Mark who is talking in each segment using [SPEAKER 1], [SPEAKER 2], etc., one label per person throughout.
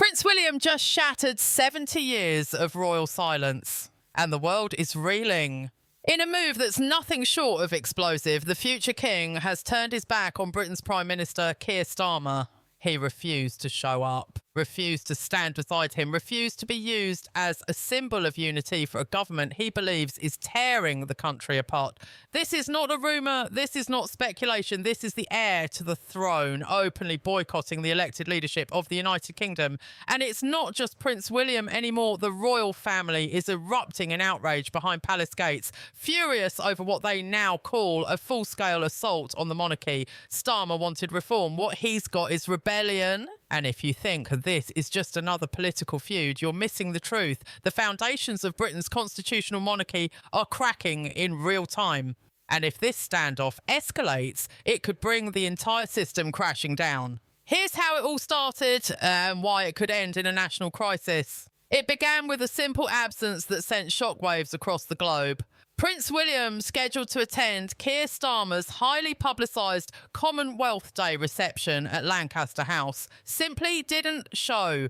[SPEAKER 1] Prince William just shattered 70 years of royal silence, and the world is reeling. In a move that's nothing short of explosive, the future king has turned his back on Britain's Prime Minister Keir Starmer. He refused to show up, refused to stand beside him, refused to be used as a symbol of unity for a government he believes is tearing the country apart. This is not a rumour, this is not speculation, this is the heir to the throne openly boycotting the elected leadership of the United Kingdom. And it's not just Prince William anymore. The royal family is erupting in outrage behind palace gates, furious over what they now call a full-scale assault on the monarchy. Starmer wanted reform. What he's got is rebellion. And if you think this is just another political feud, you're missing the truth. The foundations of Britain's constitutional monarchy are cracking in real time. And if this standoff escalates, it could bring the entire system crashing down. Here's how it all started and why it could end in a national crisis. It began with a simple absence that sent shockwaves across the globe. Prince William, scheduled to attend Keir Starmer's highly publicised Commonwealth Day reception at Lancaster House, simply didn't show.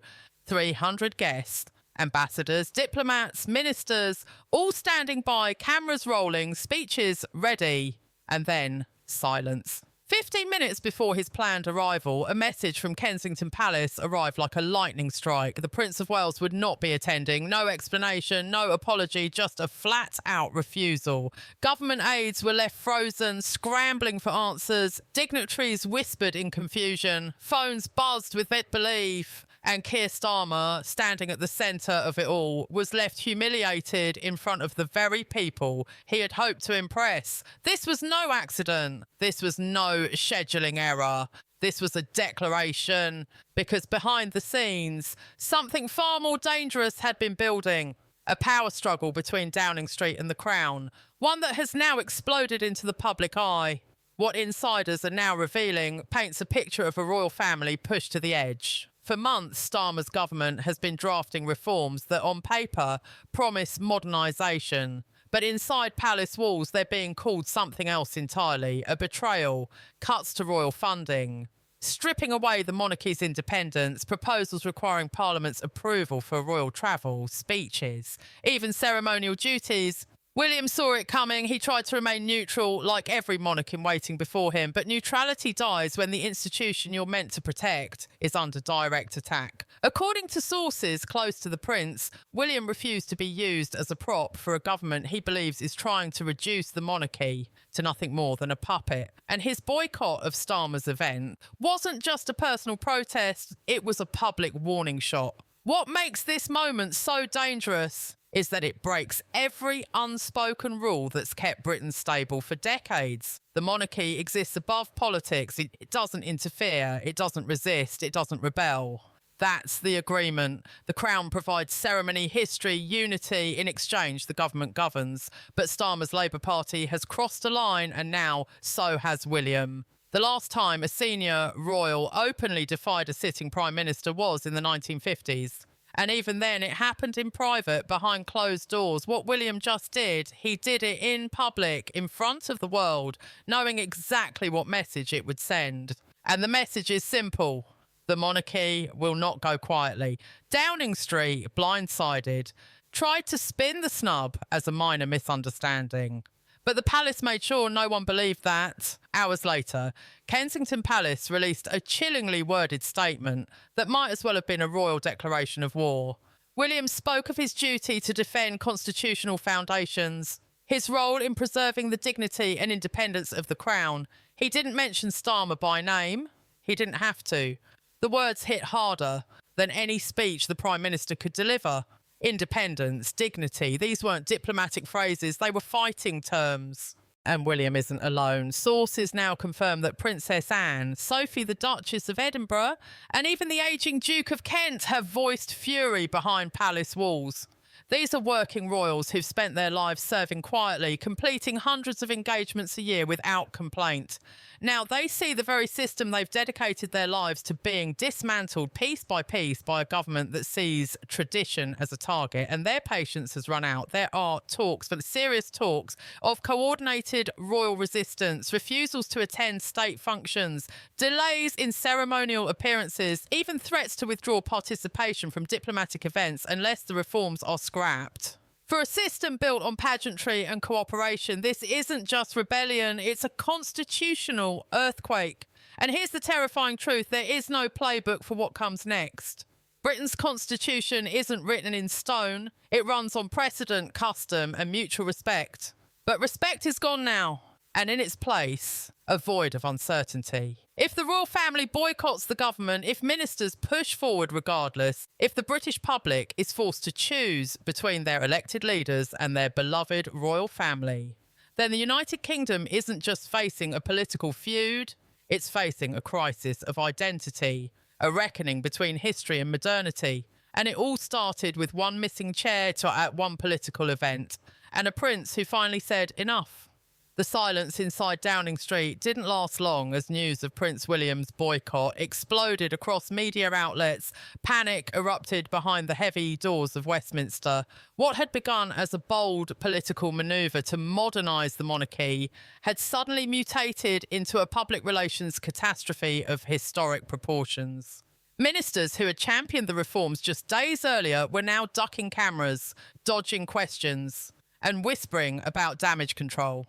[SPEAKER 1] 300 guests, ambassadors, diplomats, ministers, all standing by, cameras rolling, speeches ready, and then silence. 15 minutes before his planned arrival, a message from Kensington Palace arrived like a lightning strike. The Prince of Wales would not be attending. No explanation, no apology, just a flat-out refusal. Government aides were left frozen, scrambling for answers. Dignitaries whispered in confusion. Phones buzzed with disbelief. And Keir Starmer, standing at the centre of it all, was left humiliated in front of the very people he had hoped to impress. This was no accident. This was no scheduling error. This was a declaration, because behind the scenes, something far more dangerous had been building. A power struggle between Downing Street and the Crown, one that has now exploded into the public eye. What insiders are now revealing paints a picture of a royal family pushed to the edge. For months, Starmer's government has been drafting reforms that on paper promise modernisation. But inside palace walls, they're being called something else entirely. A betrayal, cuts to royal funding, stripping away the monarchy's independence, proposals requiring Parliament's approval for royal travel, speeches, even ceremonial duties. William saw it coming. He tried to remain neutral like every monarch in waiting before him. But neutrality dies when the institution you're meant to protect is under direct attack. According to sources close to the prince, William refused to be used as a prop for a government he believes is trying to reduce the monarchy to nothing more than a puppet. And his boycott of Starmer's event wasn't just a personal protest, it was a public warning shot. What makes this moment so dangerous is that it breaks every unspoken rule that's kept Britain stable for decades. The monarchy exists above politics. It doesn't interfere. It doesn't resist. It doesn't rebel. That's the agreement. The Crown provides ceremony, history, unity. In exchange, the government governs. But Starmer's Labour Party has crossed a line, and now so has William. The last time a senior royal openly defied a sitting Prime Minister was in the 1950s. And even then, it happened in private, behind closed doors. What William just did, he did it in public, in front of the world, knowing exactly what message it would send. And the message is simple. The monarchy will not go quietly. Downing Street, blindsided, tried to spin the snub as a minor misunderstanding. But the palace made sure no one believed that. Hours later, Kensington Palace released a chillingly worded statement that might as well have been a royal declaration of war. William spoke of his duty to defend constitutional foundations, his role in preserving the dignity and independence of the Crown. He didn't mention Starmer by name. He didn't have to. The words hit harder than any speech the Prime Minister could deliver. Independence, dignity, these weren't diplomatic phrases, they were fighting terms. And William isn't alone. Sources now confirm that Princess Anne, Sophie the Duchess of Edinburgh, and even the ageing Duke of Kent have voiced fury behind palace walls. These are working royals who've spent their lives serving quietly, completing hundreds of engagements a year without complaint. Now, they see the very system they've dedicated their lives to being dismantled piece by piece by a government that sees tradition as a target, and their patience has run out. There are talks, but serious talks, of coordinated royal resistance, refusals to attend state functions, delays in ceremonial appearances, even threats to withdraw participation from diplomatic events unless the reforms are scrapped. For a system built on pageantry and cooperation, this isn't just rebellion, it's a constitutional earthquake. And here's the terrifying truth, there is no playbook for what comes next. Britain's constitution isn't written in stone, it runs on precedent, custom and mutual respect. But respect is gone now, and in its place, a void of uncertainty. If the royal family boycotts the government, if ministers push forward regardless, if the British public is forced to choose between their elected leaders and their beloved royal family, then the United Kingdom isn't just facing a political feud, it's facing a crisis of identity, a reckoning between history and modernity. And it all started with one missing chair at one political event and a prince who finally said enough. The silence inside Downing Street didn't last long as news of Prince William's boycott exploded across media outlets. Panic erupted behind the heavy doors of Westminster. What had begun as a bold political manoeuvre to modernise the monarchy had suddenly mutated into a public relations catastrophe of historic proportions. Ministers who had championed the reforms just days earlier were now ducking cameras, dodging questions, and whispering about damage control.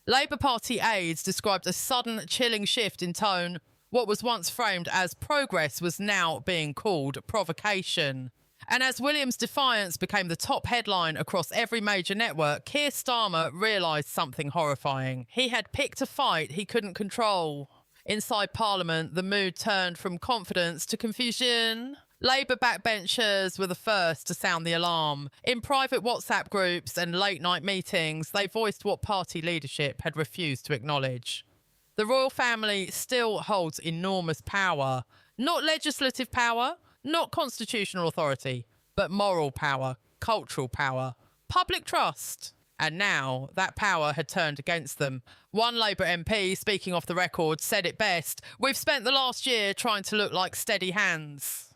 [SPEAKER 1] Labour Party aides described a sudden, chilling shift in tone. What was once framed as progress was now being called provocation. And as William's defiance became the top headline across every major network, Keir Starmer realised something horrifying. He had picked a fight he couldn't control. Inside Parliament, the mood turned from confidence to confusion. Labour backbenchers were the first to sound the alarm. In private WhatsApp groups and late-night meetings, they voiced what party leadership had refused to acknowledge. The royal family still holds enormous power. Not legislative power, not constitutional authority, but moral power, cultural power, public trust. And now that power had turned against them. One Labour MP, speaking off the record, said it best: "We've spent the last year trying to look like steady hands.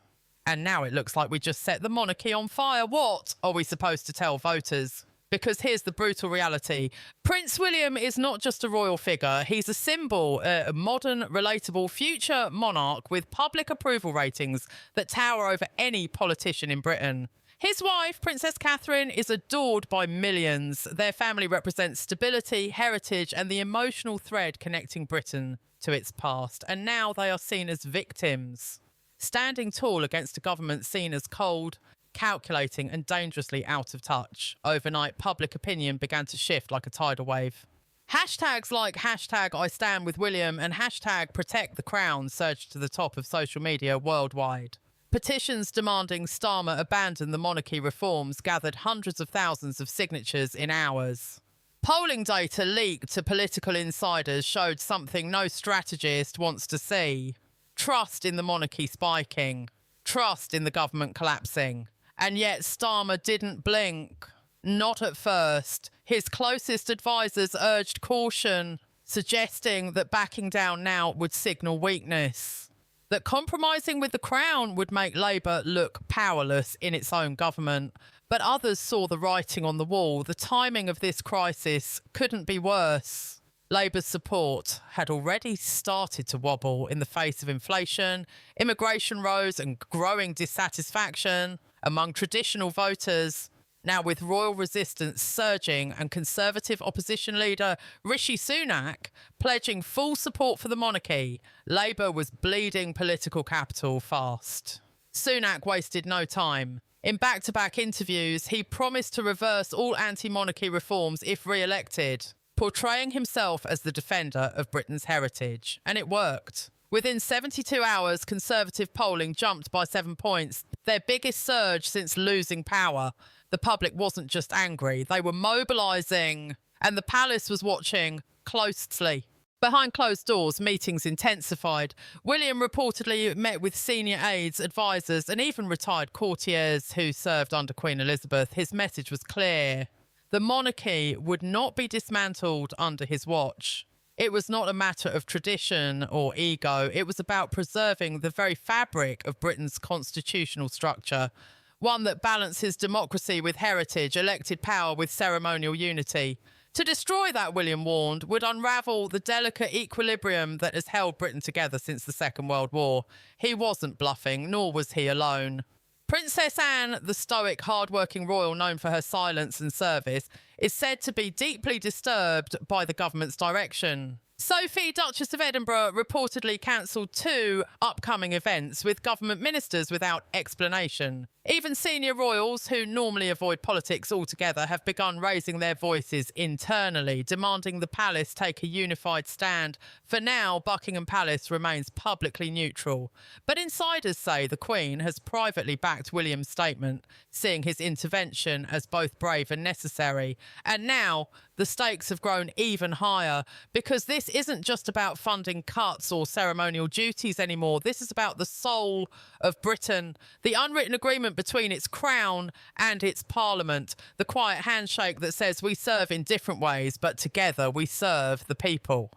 [SPEAKER 1] And now it looks like we just set the monarchy on fire. What are we supposed to tell voters?" Because here's the brutal reality. Prince William is not just a royal figure. He's a symbol, a modern, relatable future monarch with public approval ratings that tower over any politician in Britain. His wife, Princess Catherine, is adored by millions. Their family represents stability, heritage, and the emotional thread connecting Britain to its past. And now they are seen as victims, standing tall against a government seen as cold, calculating and dangerously out of touch. Overnight, public opinion began to shift like a tidal wave. Hashtags like #IStandWithWilliam and #ProtectTheCrown surged to the top of social media worldwide. Petitions demanding Starmer abandon the monarchy reforms gathered hundreds of thousands of signatures in hours. Polling data leaked to political insiders showed something no strategist wants to see. Trust in the monarchy spiking, trust in the government collapsing. And yet Starmer didn't blink. Not at first. His closest advisors urged caution, suggesting that backing down now would signal weakness, that compromising with the crown would make Labour look powerless in its own government. But others saw the writing on the wall. The timing of this crisis couldn't be worse. Labour's support had already started to wobble in the face of inflation, immigration rose and growing dissatisfaction among traditional voters. Now with royal resistance surging and Conservative opposition leader Rishi Sunak pledging full support for the monarchy, Labour was bleeding political capital fast. Sunak wasted no time. In back-to-back interviews, he promised to reverse all anti-monarchy reforms if re-elected, portraying himself as the defender of Britain's heritage. And it worked. Within 72 hours, Conservative polling jumped by 7 points, their biggest surge since losing power. The public wasn't just angry, they were mobilising, and the palace was watching closely. Behind closed doors, meetings intensified. William reportedly met with senior aides, advisors, and even retired courtiers who served under Queen Elizabeth. His message was clear. The monarchy would not be dismantled under his watch. It was not a matter of tradition or ego. It was about preserving the very fabric of Britain's constitutional structure, one that balances democracy with heritage, elected power with ceremonial unity. To destroy that, William warned, would unravel the delicate equilibrium that has held Britain together since the Second World War. He wasn't bluffing, nor was he alone. Princess Anne, the stoic, hard-working royal known for her silence and service, is said to be deeply disturbed by the government's direction. Sophie, Duchess of Edinburgh, reportedly cancelled 2 upcoming events with government ministers without explanation. Even senior royals, who normally avoid politics altogether, have begun raising their voices internally, demanding the palace take a unified stand. For now, Buckingham Palace remains publicly neutral. But insiders say the Queen has privately backed William's statement, seeing his intervention as both brave and necessary. And now, the stakes have grown even higher, because this isn't just about funding cuts or ceremonial duties anymore. This is about the soul of Britain, the unwritten agreement between its crown and its parliament, the quiet handshake that says we serve in different ways, but together we serve the people.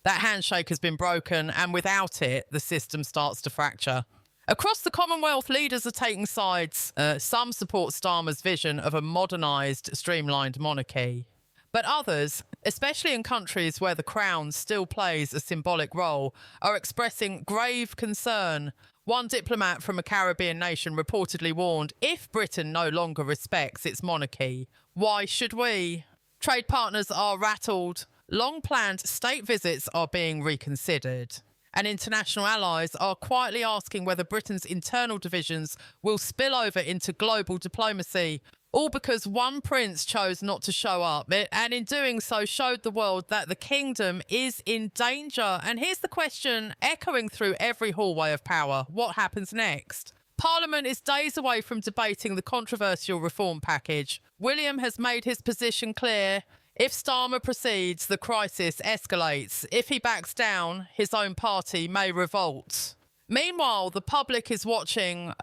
[SPEAKER 1] That handshake has been broken, and without it, the system starts to fracture. Across the Commonwealth, leaders are taking sides. Some support Starmer's vision of a modernised, streamlined monarchy. But others, especially in countries where the crown still plays a symbolic role, are expressing grave concern. One diplomat from a Caribbean nation reportedly warned, if Britain no longer respects its monarchy, why should we? Trade partners are rattled. Long-planned state visits are being reconsidered. And international allies are quietly asking whether Britain's internal divisions will spill over into global diplomacy. All because one prince chose not to show up, and in doing so showed the world that the kingdom is in danger. And here's the question echoing through every hallway of power: what happens next? Parliament is days away from debating the controversial reform package. William has made his position clear. If Starmer proceeds, the crisis escalates. If he backs down, his own party may revolt. Meanwhile, the public is watching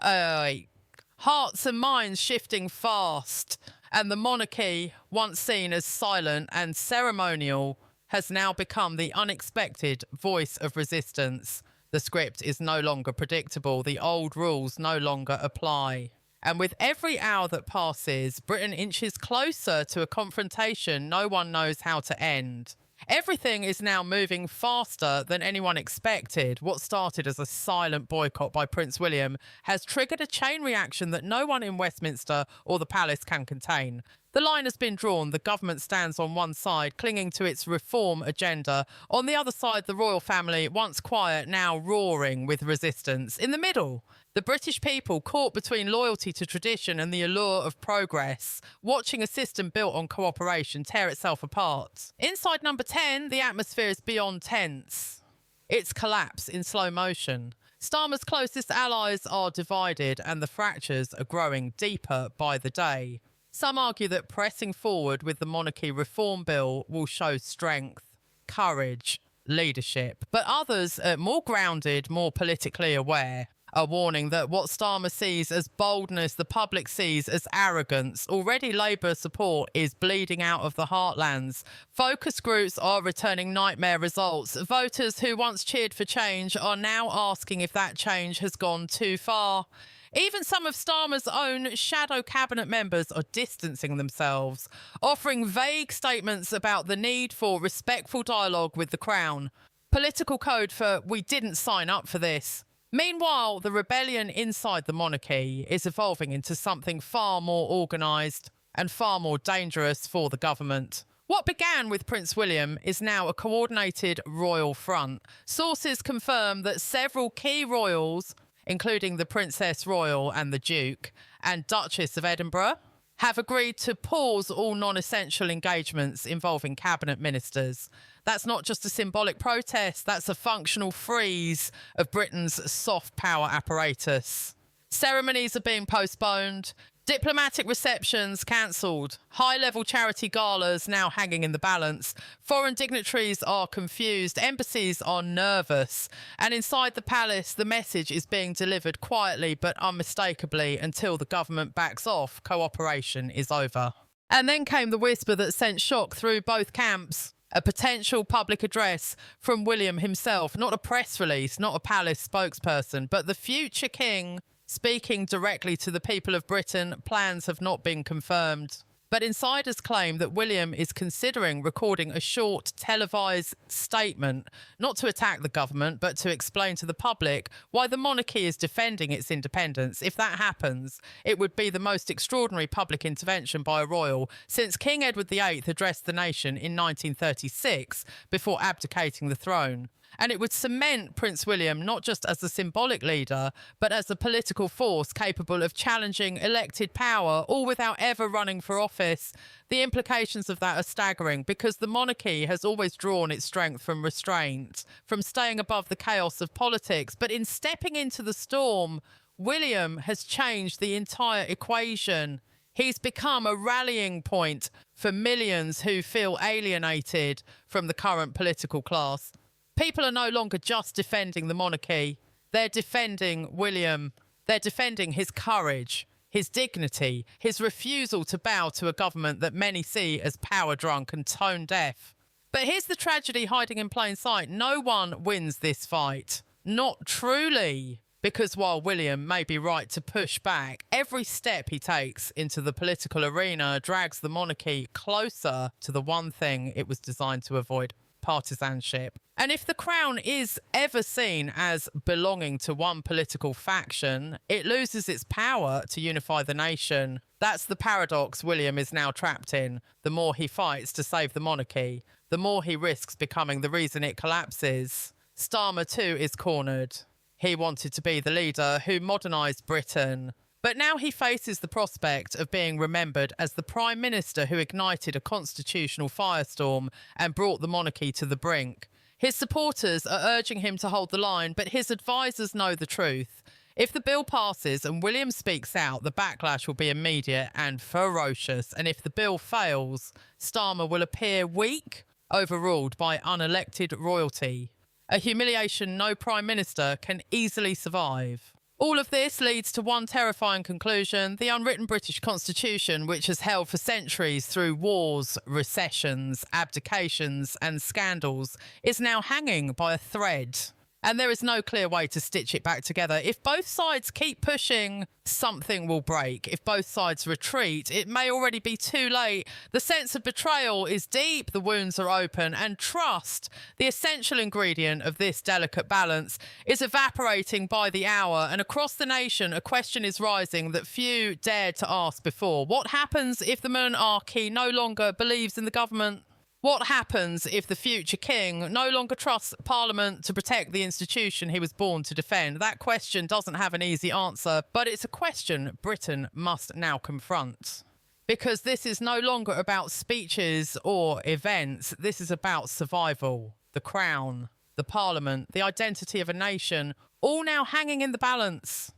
[SPEAKER 1] hearts and minds shifting fast, and the monarchy, once seen as silent and ceremonial, has now become the unexpected voice of resistance. The script is no longer predictable. The old rules no longer apply. And with every hour that passes, Britain inches closer to a confrontation no one knows how to end. Everything is now moving faster than anyone expected. What started as a silent boycott by Prince William has triggered a chain reaction that no one in Westminster or the palace can contain. The line has been drawn. The government stands on one side, clinging to its reform agenda. On the other side, the royal family, once quiet, now roaring with resistance. In the middle, the British people, caught between loyalty to tradition and the allure of progress, watching a system built on cooperation tear itself apart. Inside number 10, the atmosphere is beyond tense. It's collapse in slow motion. Starmer's closest allies are divided, and the fractures are growing deeper by the day. Some argue that pressing forward with the monarchy reform bill will show strength, courage, leadership. But others, more grounded, more politically aware, are warning that what Starmer sees as boldness, the public sees as arrogance. Already Labour support is bleeding out of the heartlands. Focus groups are returning nightmare results. Voters who once cheered for change are now asking if that change has gone too far. Even some of Starmer's own shadow cabinet members are distancing themselves, offering vague statements about the need for respectful dialogue with the Crown. Political code for "we didn't sign up for this." Meanwhile, the rebellion inside the monarchy is evolving into something far more organised and far more dangerous for the government. What began with Prince William is now a coordinated royal front. Sources confirm that several key royals, including the Princess Royal and the Duke and Duchess of Edinburgh, have agreed to pause all non-essential engagements involving cabinet ministers. That's not just a symbolic protest, that's a functional freeze of Britain's soft power apparatus. Ceremonies are being postponed, Diplomatic receptions cancelled. High-level charity galas now hanging in the balance. Foreign dignitaries are confused. Embassies are nervous. And inside the palace, the message is being delivered quietly but unmistakably until the government backs off. Cooperation is over. And then came the whisper that sent shock through both camps. A potential public address from William himself. Not a press release, not a palace spokesperson, but the future king speaking directly to the people of Britain. Plans have not been confirmed. But insiders claim that William is considering recording a short televised statement, not to attack the government, but to explain to the public why the monarchy is defending its independence. If that happens, it would be the most extraordinary public intervention by a royal since King Edward VIII addressed the nation in 1936 before abdicating the throne. And it would cement Prince William not just as a symbolic leader, but as a political force capable of challenging elected power, all without ever running for office. The implications of that are staggering because the monarchy has always drawn its strength from restraint, from staying above the chaos of politics. But in stepping into the storm, William has changed the entire equation. He's become a rallying point for millions who feel alienated from the current political class. People are no longer just defending the monarchy. They're defending William. They're defending his courage, his dignity, his refusal to bow to a government that many see as power-drunk and tone-deaf. But here's the tragedy hiding in plain sight. No one wins this fight. Not truly. Because while William may be right to push back, every step he takes into the political arena drags the monarchy closer to the one thing it was designed to avoid: partisanship. And if the crown is ever seen as belonging to one political faction, it loses its power to unify the nation. That's the paradox William is now trapped in. The more he fights to save the monarchy, the more he risks becoming the reason it collapses. Starmer too is cornered. He wanted to be the leader who modernised Britain. But now he faces the prospect of being remembered as the Prime Minister who ignited a constitutional firestorm and brought the monarchy to the brink. His supporters are urging him to hold the line, but his advisers know the truth. If the bill passes and William speaks out, the backlash will be immediate and ferocious. And if the bill fails, Starmer will appear weak, overruled by unelected royalty. A humiliation no Prime Minister can easily survive. All of this leads to one terrifying conclusion. The unwritten British Constitution, which has held for centuries through wars, recessions, abdications and scandals, is now hanging by a thread. And there is no clear way to stitch it back together. If both sides keep pushing, something will break. If both sides retreat, it may already be too late. The sense of betrayal is deep, the wounds are open, and trust, the essential ingredient of this delicate balance, is evaporating by the hour. And across the nation, a question is rising that few dared to ask before. What happens if the monarchy no longer believes in the government? What happens if the future king no longer trusts Parliament to protect the institution he was born to defend? That question doesn't have an easy answer, but it's a question Britain must now confront. Because this is no longer about speeches or events. This is about survival, the crown, the Parliament, the identity of a nation, all now hanging in the balance.